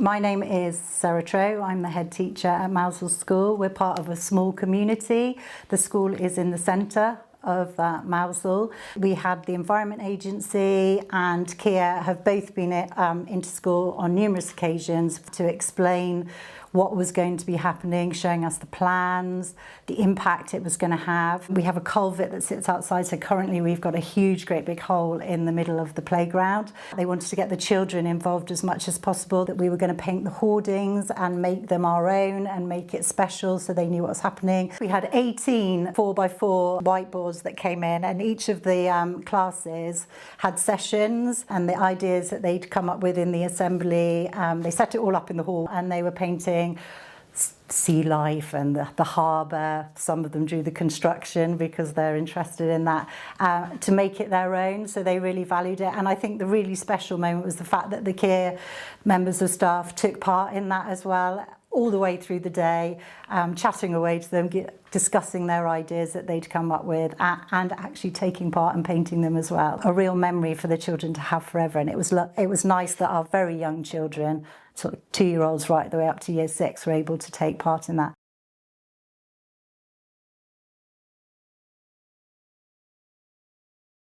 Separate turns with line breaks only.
My name is Sarah Trow. I'm the head teacher at Mousehole School. We're part of a small community. The school is in the centre of Mousehole. We had the Environment Agency and Kier have both been into school on numerous occasions to explain what was going to be happening, showing us the plans, the impact it was going to have. We have a culvert that sits outside, so currently we've got a huge, great big hole in the middle of the playground. They wanted to get the children involved as much as possible, that we were going to paint the hoardings and make them our own and make it special so they knew what was happening. We had 18 4x4 whiteboards that came in, and each of the classes had sessions and the ideas that they'd come up with in the assembly. They set it all up in the hall and they were painting sea life and the harbour. Some of them drew the construction because they're interested in that, to make it their own, so they really valued it. And I think the really special moment was the fact that the Kier members of staff took part in that as well, all the way through the day, chatting away to them, discussing their ideas that they'd come up with, and actually taking part and painting them as well. A real memory for the children to have forever, and it was nice that our very young children, sort of 2-year-olds right the way up to year 6, were able to take part in that.